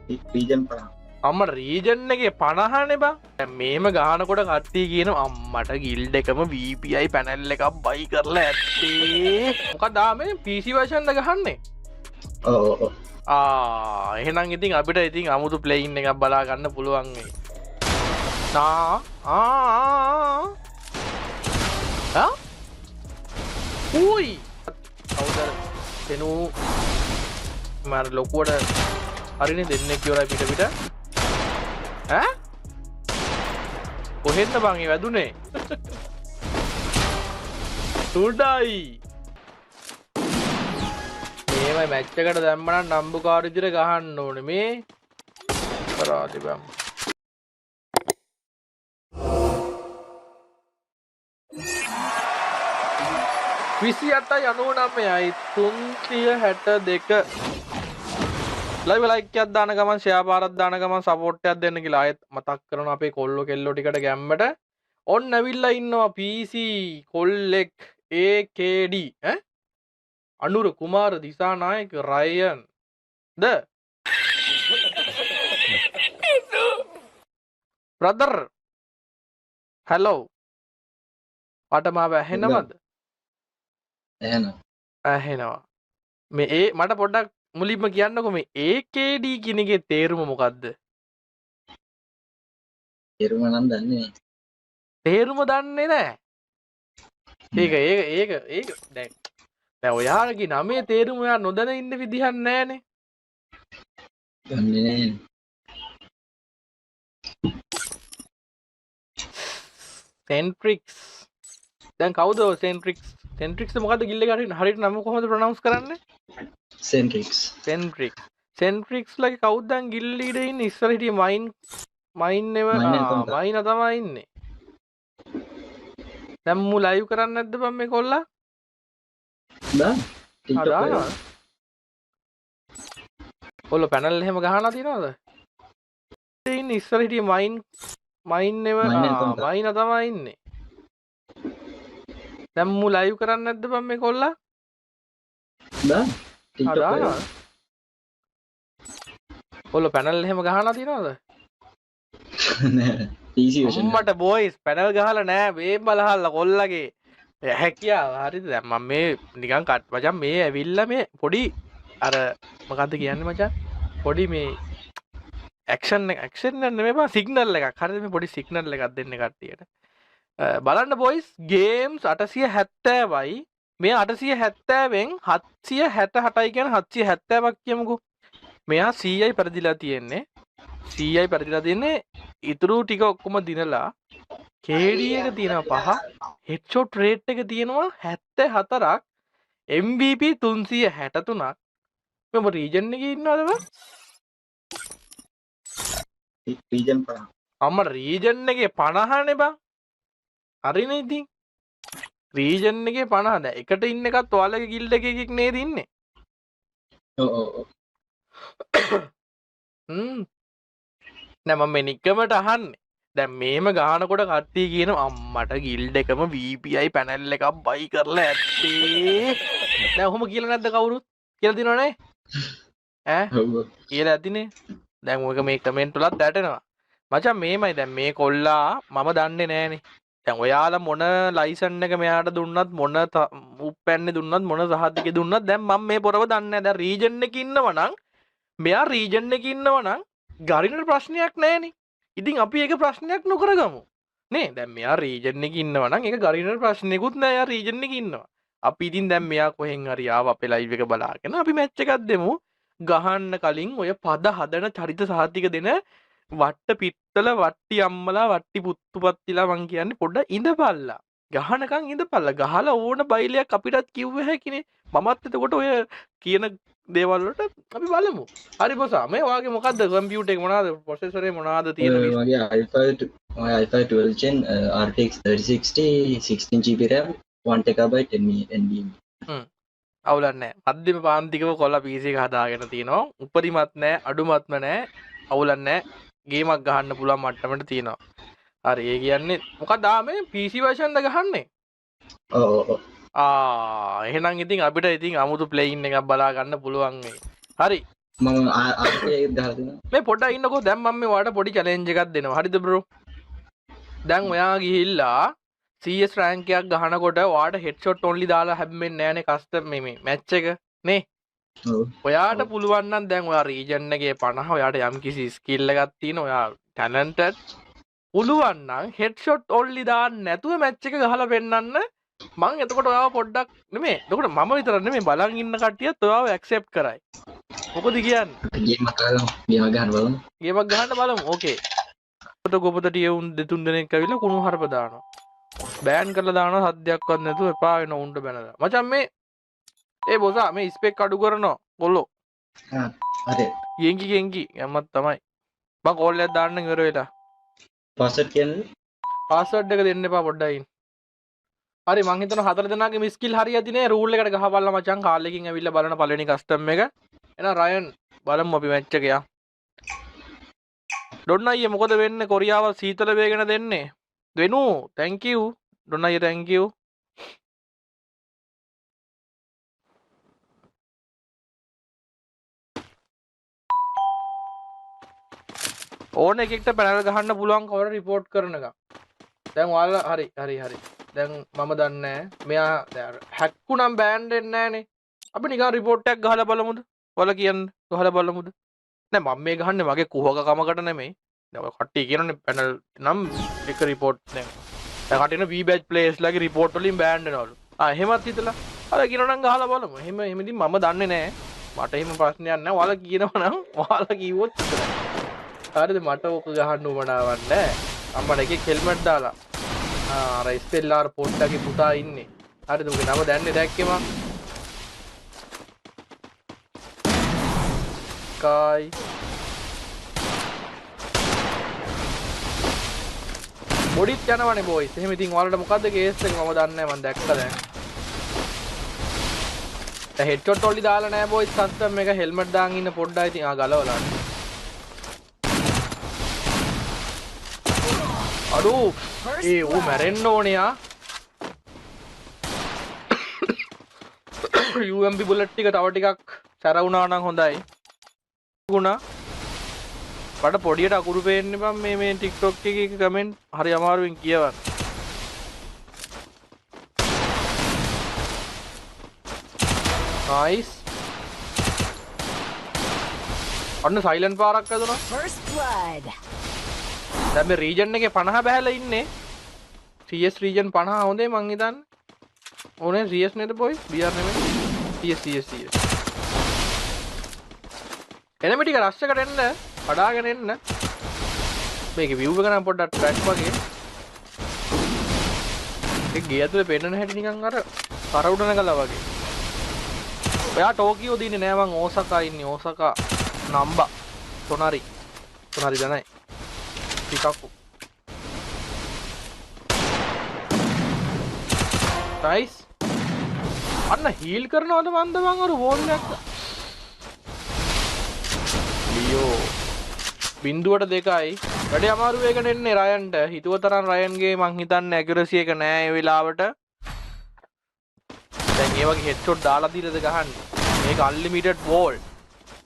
Region 50. අම්ම region එකේ 50නේ බං. දැන් මේම ගහනකොට කට්ටිය කියන අම්මට ගිල්ඩ් එකම VPI පැනල් එකක් බයි කරලා ඇත්තේ. මොකද ආමේ PC version එක ගහන්නේ. ඔව් ඔව්. එහෙනම් ඉතින් අපිට ඉතින් අමුතු ප්ලේයින් එකක් බලා ගන්න පුළුවන් වෙයි. උයි කවුද එනු මර ලොකුවට හරිනේ දෙන්නෙක් ඉවරයි පිට පිට ඈ කොහෙන්ද බං ඒ වැදුනේ උඩයි මේවයි මැච් එකට දැම්මනම් නම්බුකාර විදිහට ගහන්න ඕනේ මේ කරාදි බං 28.99යි 362 ලයිව් ලයික් එකක් දාන ගමන් ෂෙයා පාරක් දාන ගමන් සපෝට් එකක් දෙන්න කියලා ආයෙත් මතක් කරනවා අපේ කොල්ලෝ කෙල්ලෝ ටිකට ගැම්මට ඔන්න ඇවිල්ලා ඉන්නවා PC කොල්ලෙක් AKD ඈ අනුර කුමාර දිසානායක රයන් ද බ්‍රදර් hello මට මාව ඇහෙනවද ඇහෙනවා මේ මට පොඩ්ඩක් මුලින්ම කියන්නකො මේ AKD කියන එකේ තේරුම මොකද්ද? තේරුම නම් දන්නේ නැහැ. තේරුම දන්නේ නැහැ. ඒක දැන් ඔයාලගේ නමේ තේරුම ඔයා නොදැන ඉන්න විදිහක් නැහැනේ. දන්නේ නැහැ. සෙන්ට්‍රික්ස්. දැන් කවුද සෙන්ට්‍රික්ස්? සෙන්ට්‍රික්ස් මොකද්ද ගිල්ල එක හරියට නම කොහොමද ප්‍රොනවුන්ස් කරන්නේ? සෙන්ට්‍රික්ස් ලගේ කවුද දැන් ගිල්ල ඉඳ ඉන්නේ ඉස්සර හිටියේ මයින් නෙව මයින් තමයි ඉන්නේ. දැන් මු ලයිව් කරන්නේ නැද්ද බම් මේ කොල්ලා? දාන්න. කොල්ල පැනල් එහෙම ගහලා තියනවද? ඉන්නේ ඉස්සර හිටියේ මයින් නෙව මයින් තමයි ඉන්නේ. දැන් මු ලයිව් කරන්නේ නැද්ද බම් මේ කොල්ලා? දාන්න. කොල්ල පැනල් එහෙම ගහලා තියනවද? නෑ. PC version. උම්මට බොයිස් පැනල් ගහලා නෑ මේ බලහල්ලා කොල්ලගේ හැකියාව හරිද? දැන් මම මේ නිකන් කට් මචං මේ ඇවිල්ලා මේ පොඩි අර මොකද්ද කියන්නේ මචං? පොඩි මේ ඇක්ෂන් නෙමෙයි බා සිග්නල් එකක්. හරිද මේ පොඩි සිග්නල් එකක් දෙන්නේ කට්ටියට. බලන්න බොයිස් ගේම්ස් 870යි මේ 870න් 768යි කියන 770ක් කියමුකෝ. මෙයා 100යි පෙරදිලා තියෙන්නේ. 100යි පෙරදිලා තියෙන්නේ. ඉතුරු ටික ඔක්කොම දිනලා KD එක තියෙනවා 5. headshot rate එක තියෙනවා 74ක්. MVP 363ක්. මම රීජන් එකේ ඉන්නවද බං? රීජන් 50. අම්ම රීජන් එකේ 50නේ බං. හරිනේ ඉතින්. රීජන් එකේ 50 දැන් එකට ඉන්න එකත් ඔයාලගේ ගිල්ඩ් එකේ නේද ඉන්නේ? ඔව් ඔව්. නෑ මම මේ නිකමට අහන්නේ. දැන් මේම ගහනකොට කට්ටිය කියන අම්මට ගිල්ඩ් එකම VPI පැනල් එකක් බයි කරලා ඇත්තේ. දැන් ඔහොම කියලා නැද්ද කවුරුත්? කියලා දිනවනේ. ඈ? ඔව්. කියලා ඇතිනේ. දැන් ඔයක මේ කමෙන්ට් වලත් දැටෙනවා. මචං මේමයි දැන් මේ කොල්ලා මම දන්නේ නෑනේ. දැන් ඔයාලා මොන ලයිසන් එක මෙයාට දුන්නත් මොන උප්පැන්නේ දුන්නත් මොන සහතිකේ දුන්නත් දැන් මම මේ පොරව දන්නේ නෑ. දැන් රීජන් එකේ ඉන්නවනම් මෙයා රීජන් එකේ ඉන්නවනම් ගරිනට ප්‍රශ්නයක් නෑනේ. ඉතින් අපි ඒක ප්‍රශ්නයක් නොකරගමු. නේ දැන් මෙයා රීජන් එකේ ඉන්නවනම් ඒක ගරිනට ප්‍රශ්නයක්වත් නෑ. එයා රීජන් එකේ ඉන්නවා. අපි ඉතින් දැන් මෙයා කොහෙන් හරි ආව අපේ ලයිව් එක බලාගෙන අපි මැච් එකක් දෙමු. ගහන්න කලින් ඔය පද හදන චරිත සහතික දෙන වට්ට පිත්තල වට්ටි අම්මලා වට්ටි පුත්තුපත්තිලා මං කියන්නේ පොඩ්ඩ ඉඳපල්ලා. ගහනකම් ඉඳපල්ලා. ගහලා ඕන බයිලයක් අපිටත් කිව්ව හැකිනේ. මමත් එතකොට ඔය කියන දේවල් වලට අපි බලමු. හරි බොසා මේ ඔයාගේ මොකද්ද කම්පියුටර් එක මොනවාද ප්‍රොසෙසර් එක මොනවාද තියෙන මගේ i5 12 gen RTX 3060 16GB RAM 1TB NVMe. අවුලක් නැහැ. මධ්‍යම පාන්තිකව කොල්ල PC එක හදාගෙන තිනවා. උපරිමත් නැහැ, අඩුමත්ම නැහැ. අවුලක් නැහැ. ගේමක් ගහන්න පුළුවන් මට්ටමට තියෙනවා. හරි ඒ කියන්නේ මොකක්ද මේ PC version එක ගහන්නේ? ඔව් ඔව්. එහෙනම් ඉතින් අපිට ඉතින් අමුතු ප්ලේයින් එකක් බලා ගන්න පුළුවන් වෙයි. හරි. මම RT එකත් ගහලා දෙනවා. මේ පොඩ්ඩක් ඉන්නකෝ දැන් මම මේ වාට පොඩි චැලෙන්ජ් එකක් දෙනවා හරිද බ්‍රෝ දැන් ඔයා ගිහිල්ලා CS රෑන්ක් එකක් ගහනකොට වාට හෙඩ්ෂොට් ඔන්ලි දාලා හැබ්බෙන්නේ නෑනේ කස්ටම් මේ මැච් එක නේ ඔව්. ඔයාට පුළුවන් නම් දැන් ඔයා රීජන් එකේ 50 ඔයාට යම්කිසි ස්කිල් එකක් තියෙන ඔයා ටැලන්ටඩ් පුළුවන් නම් හෙඩ්ෂොට් ඔන්ලි දාන්න නැතුව මැච් එක ගහලා පෙන්නන්න මං එතකොට ඔයාව පොඩ්ඩක් නෙමෙයි එතකොට මම විතර නෙමෙයි බලන් ඉන්න කට්ටියත් ඔයාව ඇක්සෙප්ට් කරයි මොකද කියන්නේ ගේමක් ගහන්න බලමු. ගේමක් ගහන්න බලමු ඕකේ ගොපතට යවුන් දෙතුන් දෙනෙක් ඇවිල්ලා කුණු හරප දානවා බෑන් කරලා දානවා සද්දයක්වත් නැතුව එපා වෙන උන්ට බැනලා මචං මේ ඒ බොසා මේ ස්පෙක් අඩු කරනවා කොල්ලෝ හරි. ගෙන්කි යම්මත් තමයි මං කෝල් එකක් දාන්න ඉවර වෙලා පාස්වර්ඩ් කියන්නේ පාස්වර්ඩ් එක දෙන්න එපා පොඩ්ඩයි හරි මං හිතනවා හතර දෙනාගේ මිස්කිල් හරියදී නේ රූල් එකට ගහපල්ලා මචං කාල් එකකින් ඇවිල්ලා බලන පළවෙනි කස්ටම් එක එහෙනම් රයන් බලමු අපි මැච් එක යා ඩොන් අයියේ මොකද වෙන්නේ කොරියාව සීතල වේගෙන දෙන්නේ වෙනු thank you ඩොන් අයියේ thank you ඕන එකෙක්ට පැනල් ගහන්න පුළුවන් කවර රිපෝට් කරනකම් දැන් ඔයාලා හරි දැන් මම දන්නේ මෙයා හැක්කුනම් බෑන් දෙන්නේ නැහනේ අපි නිකන් රිපෝට් එකක් ගහලා බලමුද ඔයාලා කියන්න ගහලා බලමුද නෑ මම මේ ගහන්නේ මගේ කුහක කමකට නෙමෙයි දැන් ඔය කට්ටිය කියනනේ පැනල් නම් එක රිපෝට් දැන් කටින V batch players ලගේ රිපෝට් වලින් බෑන් වෙනවලු එහෙමත් හිතලා අර කියනනම් ගහලා බලමු එහෙම ඉතින් මම දන්නේ නෑ මට එහෙම ප්‍රශ්නයක් නෑ ඔයාලා කියනවා නම් ඔයාලා කිව්වොත් හරිද මට ඕක ගහන්න උවමනාවක් නෑ අම්මට එකෙක් හෙල්මට් දාලා අර ස්ටෙල්ලාර් පොට්ටගේ පුතා ඉන්නේ හරිද උගේ නම දැන්නේ දැක්කේ මං කයි බොඩිත් යනවනේ බොයිස් එහෙම ඉතින් ඔයාලට මොකද්ද කේස් එක මම දන්නේ නෑ මං දැක්කා දැන් හෙඩ්ෂොට් ඔලි දාලා නෑ බොයිස් කස්ටම් එක හෙල්මට් දාන් ඉන්න පොඩ්ඩයි ඉතින් ගලවලා අඩු ඒ ඌ මැරෙන්න ඕනියා UMP බුලට් ටික තව ටිකක් සැරවුණා නම් හොඳයි ගුණා මට පොඩියට අකුරු පේන්නේ බං මේ TikTok එකේ කමෙන්ට් හරි අමාරුවෙන් කියවන්න නයිස් අන්න සයිලන්ට් පාරක් ඇදුණා First blood. දැන් මේ රීජන් එකේ 50 බහැලා ඉන්නේ CS රීජන් 50 හොඳේ මං හිතන්නේ ඕනේ CS නේද බොයි BR නෙමෙයි CS එනම ටික රෂ් එකට එන්න කඩාගෙන එන්න මේකේ view එක නම් පොඩ්ඩක් ට්‍රැක් වගේ ඒ ගේ ඇතුලේ පෙන්නන හැටි නිකන් අර කරවුඩන ගලා වගේ ඔයා ටෝකියෝ දින්නේ නෑ මං ඕසකා ඉන්නේ ඕසකා නම්බා තොනරි දනයි පිකක්කු නයිස් අන්න හීල් කරනවද මන්ද මං අර වෝල් එකක් ලියෝ බින්දුවට 2යි වැඩි අමාරු වේගන එන්නේ රයන්ට හිතුව තරම් රයන්ගේ මං හිතන්නේ ඇකියුරසි එක නෑ ඒ වෙලාවට දැන් ඒ වගේ හෙඩ්ෂොට් දාලා දීලාද ගහන්නේ මේක අන්ලිමිටඩ් වෝල්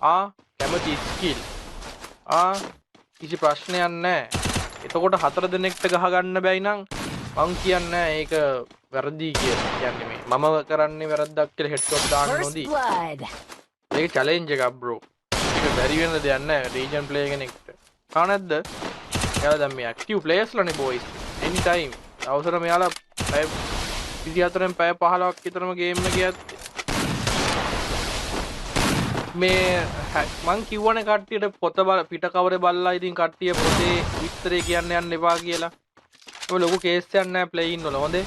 කැමති ස්කිල් කිසි ප්‍රශ්නයක් නැහැ. එතකොට 4 දෙනෙක්ට ගහ ගන්න බැයි නම් මං කියන්නේ ඒක වැරදි කියලා. කියන්නේ මේ මම කරන්නේ වැරද්දක් කියලා හෙඩ්ෂොට් දාන්න නොදී. ඒක චැලෙන්ජ් එකක් බ්‍රෝ. ඒක බැරි වෙන දෙයක් නැහැ රීජන් ප්ලේ කෙනෙක්ට. ආ නැද්ද? එයාලා දැන් මේ ඇක්ටිව් ප්ලේයර්ස් ලානේ බොයිස්. එනි ටයිම්. අවසර මෙයාලා පැය 24න් පැය 15ක් විතරම ගේම් එක ගියත් මේ මං කිව්වනේ කට්ටියට පොත පිට කවරේ බලලා ඉතින් කට්ටිය පොතේ විස්තරේ කියන්න යන්න එපා කියලා. ඔය ලොකු කේස් එකක් නෑ ප්ලේයින් වල හොඳේ.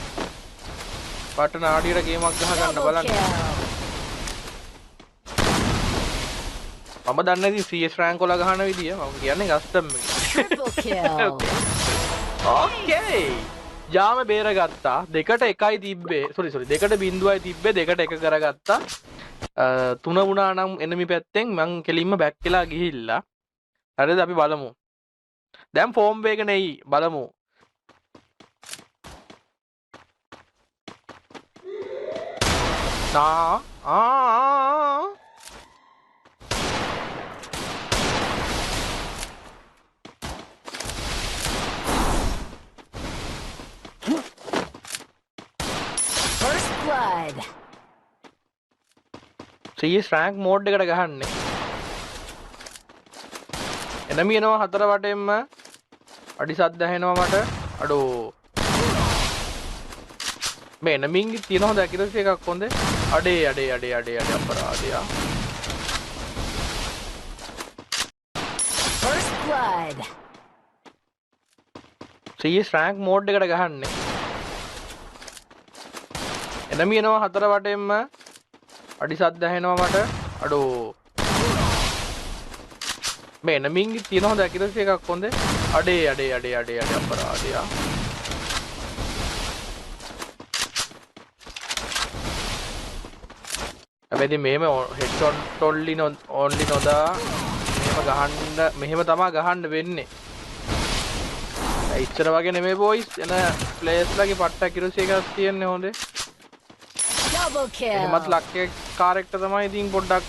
පටන ආඩියට ගේමක් ගහ ගන්න බලන්න. මම දන්නේ ඉතින් CS රෑන්ක් වල ගහන විදිය. මම කියන්නේ කස්ටම් එක. ඕකේ. ජාම බේරගත්තා. 2ට 1යි තිබ්බේ. සෝරි 2ට 0යි තිබ්බේ 2ට 1 කරගත්තා. 3 වුණා නම් එනමි පැත්තෙන් මං කෙලින්ම බැක් වෙලා ගිහිල්ලා හරිද අපි බලමු දැන් ෆෝම් එක නෙයි බලමු blood. CS rank mode එකට ගහන්නේ. enemy එනවා හතර වටෙන්ම. අඩි සද්ද ඇහෙනවා මට. අඩෝ. මේ enemy ගේ තියෙන හොඳ accuracy එකක් හොඳේ. අඩේ අපරාධයා. First blood. CS rank mode එකට ගහන්නේ. enemy එනවා හතර වටෙන්ම. අඩි සද්ද ඇහෙනවා මට. අඩෝ. මේ enemy ගේ තියෙන හොඳ accuracy එකක් හොඳේ. අඩේ අපරාධයා. හැබැයි මේම headshot only නොදා මෙහෙම තමයි ගහන්න වෙන්නේ. ඉච්චර වගේ නෙමෙයි boys. එන players ලගේ පට්ට accuracy එකක් තියෙන්නේ හොඳේ. Double kill. එහෙමත් ලක්කේ character තමයි ඉතින් පොඩ්ඩක්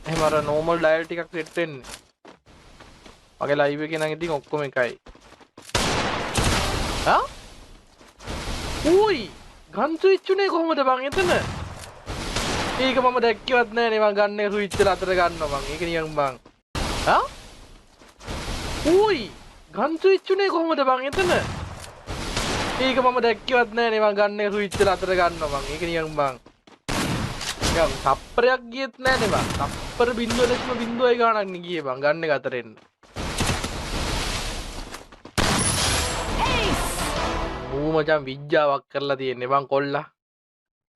එහෙම අර normal dial ටිකක් set වෙන්නේ. මගේ live එකේ නම් ඉතින් ඔක්කොම එකයි. හා? උයි! ගන් ස්විච් උනේ කොහොමද බං එතන? ඒක මම දැක්කවත් නෑ නේ. මං ගන්න එක ස්විච් එක අතර ගන්නවා මං. ඒක නිකන් බං. හා? උයි! ගන් ස්විච් උනේ කොහොමද බං එතන? ඒක මම දැක්කවත් නෑ නේ. මං ගන්න එක ස්විච් එක අතර ගන්නවා මං. ඒක නිකන් බං. නිකන් තප්පරයක් ගියෙත් නෑ නේ බං. තප්පර 0.0 ගාණක් නේ ගියේ බං ගන්න එක අතරින්. ඌ මචං විජ්ජාවක් කරලා තියෙන්නේ බං කොල්ලා.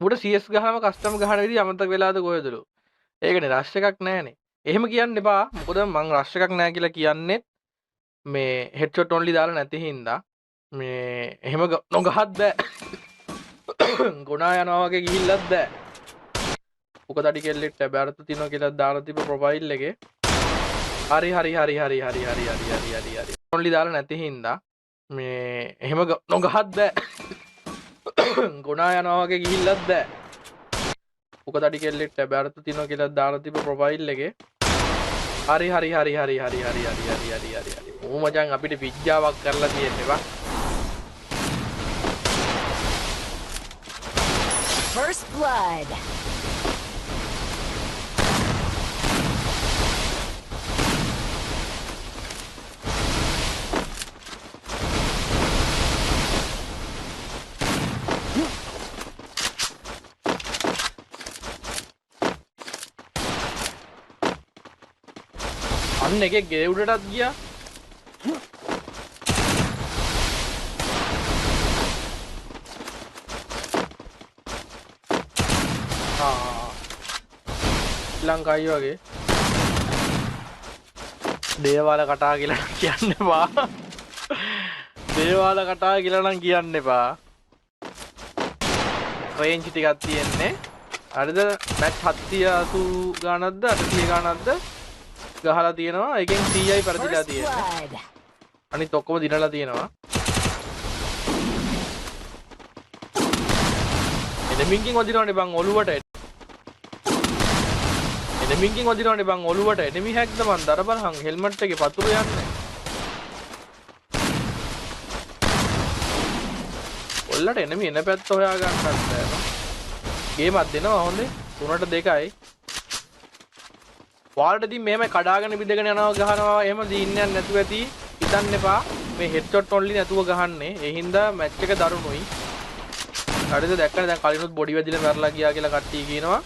උඹට CS ගහම කස්ටම් ගහන විදිහ අමතක වෙලාද කොහෙදලු. ඒකනේ රෂ් එකක් නැහනේ. එහෙම කියන්න එපා. මොකද මං රෂ් එකක් නැහැ කියලා කියන්නේ මේ හෙඩ්ෂොට් ඔන්ලි දාලා නැති හින්දා මේ එහෙම නොගහත් බෑ. ගුණා යනවා වගේ ගිහිල්ලත් බෑ. උකතඩි කෙල්ලෙක් ටැබ් අරතු තියනවා කියලා දාලා තිබ්බ ප්‍රොෆයිල් එකේ. හරි. ඔන්ලි දාලා නැති හින්දා මේ එහෙම නොගහත් බෑ. ගුණා යනවා වගේ ගිහිල්ලත් බෑ. උකතඩි කෙල්ලෙක් ටැබ් අරතු තියනවා කියලා දාලා තිබ්බ ප්‍රොෆයිල් එකේ. හරි. ඌ මචං අපිට විජ්ජාවක් කරලා තියෙන්නේ බං. First blood. අන්න එකේ ගේ උඩටත් ගියා. ලංකායි වගේ දේවාල කටා කියලා කියන්න එපා. දේවාල කටා කියලා නම් කියන්න එපා. රේන්ජ් ටිකක් තියෙන්නේ. හරිද? මැච් 780 ගානක්ද 800 ගානක්ද ගහලා තියෙනවා. එකෙන් 100යි පරදිලා තියෙන්නේ. අනිත් ඔක්කොම දිනලා තියෙනවා. එනමින්කින් වදිනවනේ බං ඔලුවට. එනමින්කින් වදිනවනේ බං ඔලුවට. එනමි හැක්ද මන් දර බලහන් හෙල්මට් එකේ පතුරු යන්නේ. ඔල්ලට එනමි එන පැත්ත හොයා ගන්නත් බෑ. ගේමක් දෙනවා හොඳේ. 3-2යි. ඔයාලට ඉතින් මෙහෙම කඩාගෙන බිඳගෙන යනවා ගහනවා එහෙම දීන්නයක් නැතුව ඇති හිතන්න එපා. මේ හෙඩ්ෂොට් ඔන්ලි නැතුව ගහන්නේ. ඒ හින්දා මැච් එක දරුණුයි. හරිද? දැක්කනේ දැන් කලිනුත් බොඩි වැදිලා මැරලා ගියා කියලා කට්ටිය කියනවා.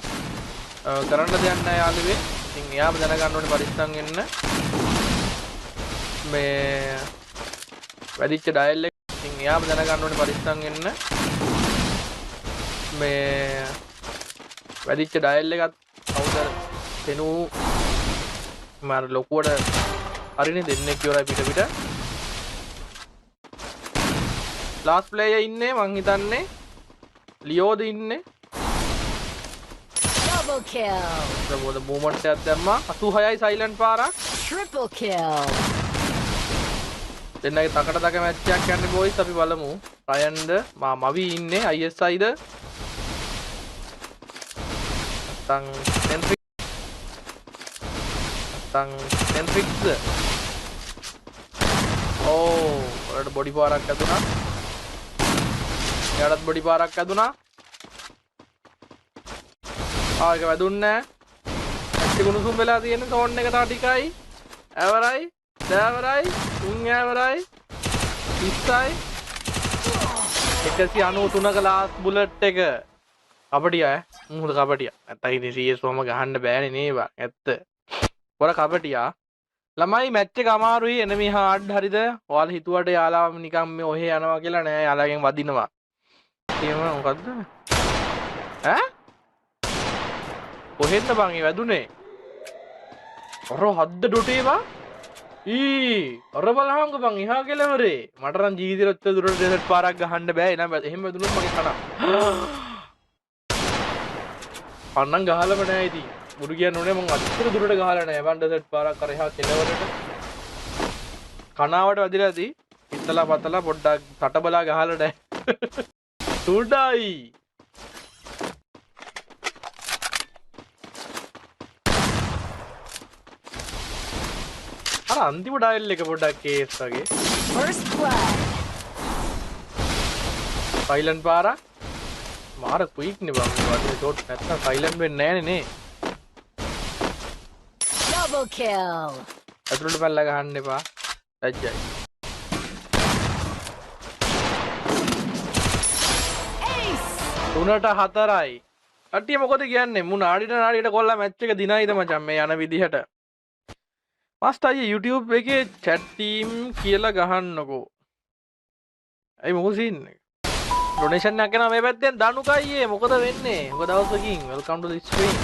කරන්න දෙයක් නැහැ යාළුවේ. ඉතින් එයාම දැනගන්න ඕනේ පරිස්සම් වෙන්න. මේ වැඩිච්ච ඩයල් එක ඉතින් එයාම දැනගන්න ඕනේ පරිස්සම් වෙන්න. මේ වැඩිච්ච ඩයල් එකත් කවුද දෙනු මාර ලොකුවට හරිනේ දෙන්නෙක් ඉවරයි පිට. ලාස්ට් ප්ලේයර් ඉන්නේ මං හිතන්නේ ලියෝද ඉන්නේ. Double kill. මොකද මූවමන්ට් එකක් දැම්මා 86යි සයිලන්ට් පාරක්. Triple kill. දෙන්නගේ තකට තක මැච් එකක් යන්නේ බොයිස්. අපි බලමු රයන්ද මවි ඉන්නේ ISIද නැත්නම් සෙන්ට්‍රික්ස්ද. ඕ ඔයාලට බොඩි පාරක් ඇදුනා. එයාටත් බොඩි පාරක් ඇදුනා. ආ ඒක වැදුන්නේ නැහැ. ඇත්ත ගුණසුම් වෙලා තියෙන සෝන් එක තා ටිකයි. ඇවරයි. දෑවරයි. තුන් ඇවරයි. 30යි. 193ක ලාස්ට් බුලට් එක. කපටියා ඈ. මුහුද කපටියා. නැත්නම් ඉතින් CS වම ගහන්න බෑනේ නේවා. ඇත්ත. පොර කපටියා. ළමයි මැච් එක අමාරුයි එනමි හાર્ඩ් හරිද? ඔයාලා හිතුවට යාළුවා නිකන් මේ ඔහෙ යනවා කියලා නෑ. යාළුවාගෙන් වදිනවා. එහෙම මොකද්ද? ඈ? කොහෙන්ද බං ඒ වැදුනේ? අර හද්ද ඩොටේ බං? අර බලහංග බං එහා කෙලවරේ. මට නම් ජීවිතේට දුරට ඩෙසර්ට් පාරක් ගහන්න බෑ. එහෙම වැදුනොත් මගේ කන. පන්නන් ගහලම නෑ ඉතින්. මුරු කියන්න ඕනේ මං අච්චර දුරට ගහලා නෑ. මං ඩෙසර්ට් පාරක් කර එහා කෙලවරට. කනාවට වැදිලා ඇති. හිතලා පතලා පොඩ්ඩක් තට බලා ගහලා නෑ. සුඩයි. අර අන්තිම ඩයල් එක පොඩ්ඩක් කේස් වගේ. First blood. සයිලන්ට් පාරක්. මාර ක්වික් නේ බං මේ වගේ ෂොට් නැත්තම් සයිලන්ට් වෙන්නේ නෑනේ නේ. Double kill. අතුලට පැල්ලා ගහන්න එපා. ලැජ්ජයි. Ace. 3-4යි. කට්ටිය මොකද කියන්නේ? මු නාඩියට කොල්ලා මැච් එක දිනයිද මචං මේ යන විදිහට. මාස්ටර් අයියේ YouTube එකේ chat team කියලා ගහන්නකෝ. අයි මොකද සීන්නේ? ඩොනේෂන් එකක් කරනවා මේ පැත්තෙන් දනුකයියේ මොකද වෙන්නේ? මොකද දවසකින් welcome to the stream.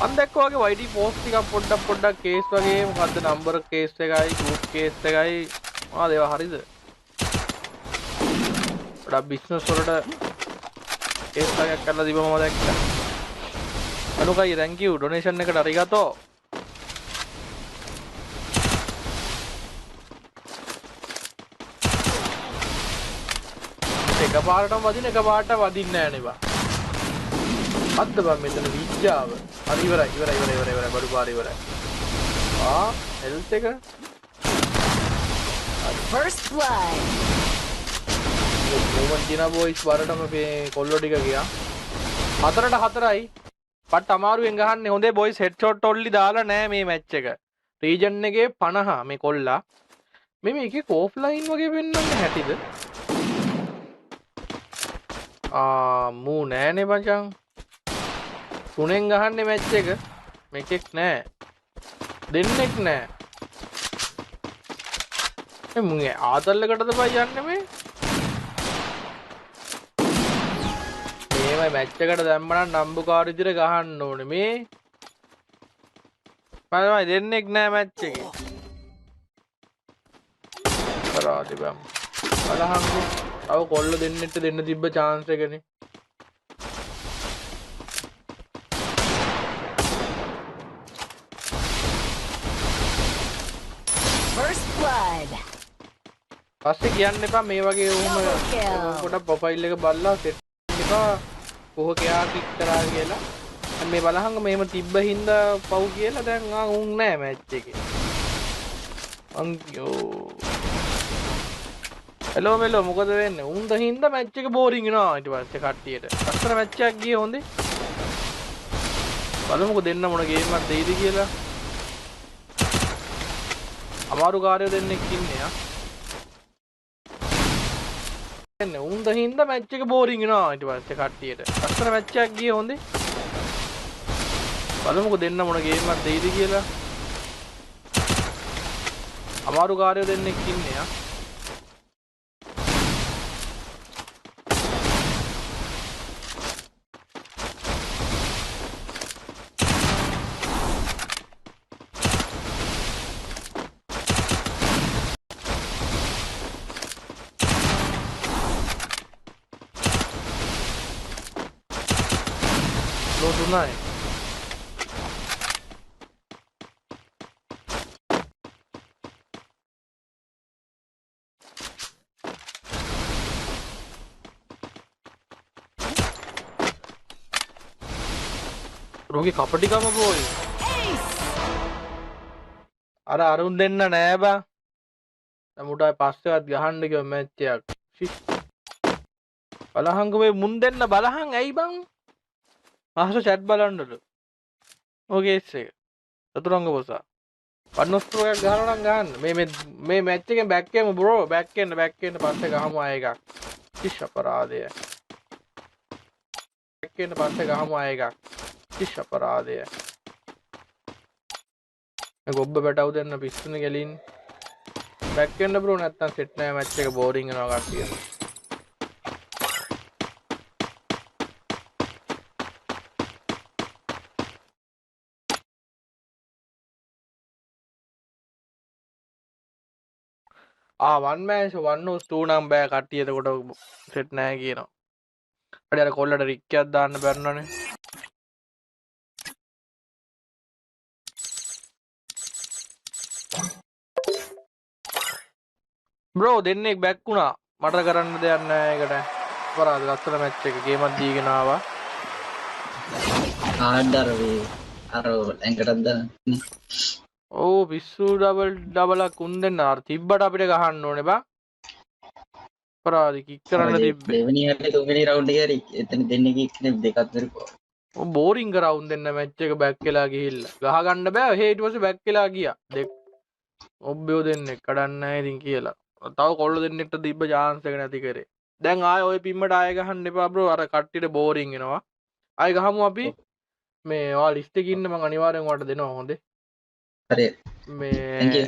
මම දැක්කෝ වගේ YD post ටිකක් පොඩ්ඩක් කේස් වගේ මොකද්ද නම්බර් කේස් එකයි group කේස් එකයි මොනවද ඒවා හරිද? පොඩ්ඩක් බිස්නස් වලට කේස් එකක් කරලා දීපම මම දැක්කා. දනුකයි thank you donation එකට අරිගතෝ. එකපාරටම එකපාරට වදින්නේ නැහැ නේ බා. අද්ද බා මෙතන විඥාව. හරි ඉවරයි බඩු පාර ඉවරයි. හෙල්ත් එක. First blood. මොමන් දිනා බොයිස් වරටම මේ කොල්ලෝ ටික ගියා. 4-4යි. පට් අමාරුවෙන් ගහන්නේ හොඳේ බොයිස් හෙඩ්ෂොට් ඔල්ලි දාලා නැහැ මේ මැච් එක. රීජන් එකේ 50 මේ කොල්ලා. මේ මේකේ ඕෆ්ලයින් වගේ වෙන්නන්නේ හැටිද? මූ නෑනේ මචං. 3ෙන් ගහන්නේ මැච් එක. මේකෙක් නෑ. දෙන්නෙක් නෑ. මුගේ ආතල්ලකටද බයි යන්නේ මේ? මේවයි මැච් එකට දැම්මනම් නම්බුකාර විදිහට ගහන්න ඕනේ මේ. මමයි දෙන්නෙක් නෑ මැච් එකේ. කරාදි බම්. බලහංගු. අව කොල්ල දෙන්නෙට දෙන්න තිබ්බ chance එකනේ. First blood. පස්සේ කියන්න එපා මේ වගේ වුම පොඩක් ප්‍රොෆයිල් එක බලලා සෙට් එපා කොහො කයා කික් කරා කියලා. මේ බලහංග මේම තිබ්බ හින්දා පව් කියලා දැන් උන් නෑ මැච් එකේ. අංගෝ හෙලෝ මෙලෝ මොකද වෙන්නේ? උන්ද හින්දා මැච් එක බෝරින් වෙනවා ඊට පස්සේ කට්ටියට. ලස්සන මැච් එකක් ගියේ හොඳේ. බලමුකෝ දෙන්න මොන ගේම් එකක් දෙයිද කියලා. අමාරු කාර්යය දෙන්නෙක් ඉන්නේ ආ. එන්නේ උන්ද හින්දා මැච් එක බෝරින් වෙනවා ඊට පස්සේ කට්ටියට. ලස්සන මැච් එකක් ගියේ හොඳේ. බලමුකෝ දෙන්න මොන ගේම් එකක් දෙයිද කියලා. අමාරු කාර්යය දෙන්නෙක් ඉන්නේ ආ. Tunai. Rogi kapati kama boy. අර අරුන් දෙන්න නෑ බං. මුඩයි පස්සෙවත් ගහන්න කිව්ව මැච් එකක්. බලහංග මේ මුන් දෙන්න බලහං ඇයි බං? මහස chat බලන්නලු. ඔගේ එක. චතුරංග බොසා. පන්නොස්ට්‍රෝ එකක් ගහනවා නම් ගහන්න. මේ මැච් එකෙන් බෑක් එකම බ්‍රෝ බෑක් එන්න පස්සේ ගහමු ආයෙ එකක්. කිෂ් අපරාධය. බෑක් එන්න පස්සේ ගහමු ආයෙ එකක්. කිෂ් අපරාධය. මේ ගොබ්බ පැටව දෙන්න පිස්සුනේ ගලින්. බෑක් එන්න බ්‍රෝ නැත්තම් සෙට් නෑ මැච් එක බෝරින් වෙනවා කට්ටිය. වන් මෑන්ස් වන් උස් 2 නම් බෑ කට්ටිය එතකොට සෙට් නෑ කියනවා. අර අර කොල්ලට රික්කයක් දාන්න බැන්නනේ. බ්‍රෝ දෙන්නෙක් බැක් වුණා. මට කරන්න දෙයක් නෑ ඒකට. අපරාධ ලස්සන මැච් එක ගේමක් දීගෙන ආවා. ආඩර් වේ අර ඇඟටත් දාන්න. ඕ පිස්සු ඩබලක් උන් දෙන්න අර තිබ්බට අපිට ගහන්න ඕනේ බා. අපරාධ කික් කරන්න තිබ්බේ. දෙවෙනි හරිය තුන්වෙනි රවුන්ඩ් එකේ හරි එතන දෙන්නේ කික්නේ දෙකක් දරුවා. බෝරිං කරවුන් දෙන්න මැච් එක බැක් වෙලා ගිහිල්ලා. ගහ ගන්න බෑ. එහෙ ඊට පස්සේ බැක් වෙලා ගියා. දෙක් ඔබ්බයෝ දෙන්නෙක් කඩන්න නැහැ ඉතින් කියලා. තව කොල්ල දෙන්නෙක්ට තිබ්බ chance එක නැති කරේ. දැන් ආයෙ ওই පිම්මට ආයෙ ගහන්න එපා බ්‍රෝ. අර කට්ටියට බෝරිං වෙනවා. ආයෙ ගහමු අපි. මේ ඔයා ලිස්ට් එකේ ඉන්න මම අනිවාර්යෙන් ඔයාලට දෙනවා හොඳේ. හරි. මේ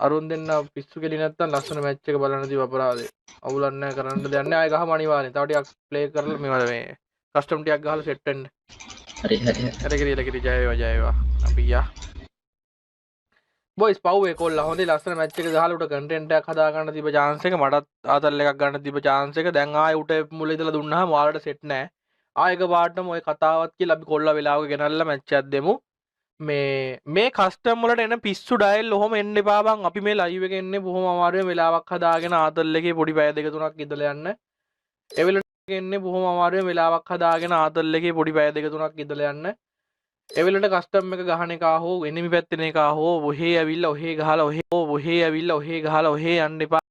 අරුන් දෙන්න පිස්සු කෙලි නැත්තම් ලස්සන මැච් එක බලන්න දීව අපරාධේ. අවුලක් නැහැ කරන්න දෙයක් නැහැ. ආයෙ ගහමු අනිවාර්යෙන්. තව ටිකක් ප්ලේ කරලා මේ කස්ටම් ටිකක් ගහලා සෙට් වෙන්න. හරි හරි. එලකිරි ජය වේවා. අපි යා. බොයිස් පව්වේ කොල්ලා හොඳයි ලස්සන මැච් එක ගහලා උට කන්ටෙන්ට් එකක් හදා ගන්න තිබ්බ chance එක මටත් ආතල් එකක් ගන්න තිබ්බ chance එක දැන් ආයෙ උට මුල ඉඳලා දුන්නාම ඔයාලට සෙට් නැහැ. ආයෙක පාටම ඔය කතාවත් කියලා අපි කොල්ලා වෙලාවක ගෙනල්ලා මැච් එකක් දෙමු. මේ කස්ටම් වලට එන පිස්සු ඩයල් ඔහොම එන්න එපා බං. අපි මේ ලයිව් එකේ එන්නේ බොහොම අමාරුවෙන් වෙලාවක් හදාගෙන ආතල් එකේ පොඩි පැය දෙක තුනක් ඉඳලා යන්න. ඒ වෙලට එන්නේ බොහොම අමාරුවෙන් වෙලාවක් හදාගෙන ආතල් එකේ පොඩි පැය දෙක තුනක් ඉඳලා යන්න. ඒ වෙලට කස්ටම් එක ගහන එක හෝ එනිමි පැත්තේ එක හෝ ඔහේ ඇවිල්ලා ඔහේ ගහලා ඔහේ ඇවිල්ලා ඔහේ ගහලා ඔහේ යන්න එපා.